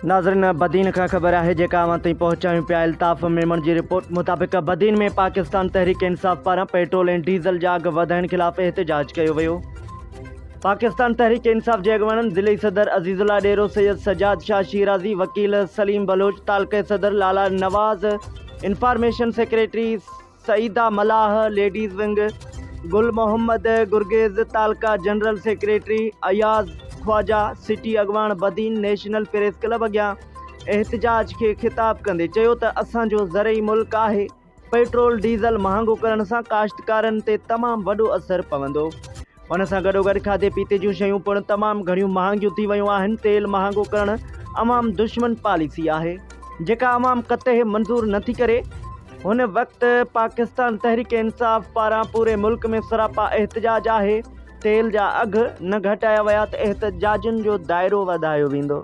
नाज़रीन, बदीन का ख़बर है जेका अवां ताईं पहुचायूं पिया। अल्ताफ़ मेमन जी रिपोर्ट मुताबिक़ बदीन में पाकिस्तान तहरीक इंसाफ़ पारां पेट्रोल ऐं डीज़ल जा अघ वधाइण ख़िलाफ़ एहतिजाज कयो वियो। पाकिस्तान तहरीक इंसाफ़ जे अॻुवाननि ज़िली सदर अज़ीज़ुल्लाह डेरो, सैयद सजाद शाह शिराज़ी, वकील सलीम बलोच, तालक़े सदर Lala Nawaz, information secretary Saeeda Mallah, ladies wing Gul Mohammad Gurgez, taluka general secretary Ayaz Khawaja, city अॻवान बदीन नेशनल प्रेस क्लब अॻियां एहतिजाज खे ख़िताब कंदे चयो त असांजो ज़रई मुल्क आहे। पेट्रोल डीज़ल महांगो करण सां काश्तकारनि ते तमामु वॾो असरु पवंदो। उन सां गॾोगॾु खाधे पीते जूं शयूं पिणु तमामु घणियूं महांगियूं थी वियूं आहिनि। तेल महांगो करणु अवाम दुश्मन पॉलिसी आहे जेका अवाम क़तई मंज़ूर नथी करे। हुन वक़्तु पाकिस्तान तहरीक इंसाफ़ पारां पूरे मुल्क में सरापा एहतिजाज आहे। तेल जा अघ न घटाया विया त एहतिजाजनि जो दाइरो वधायो वेंदो।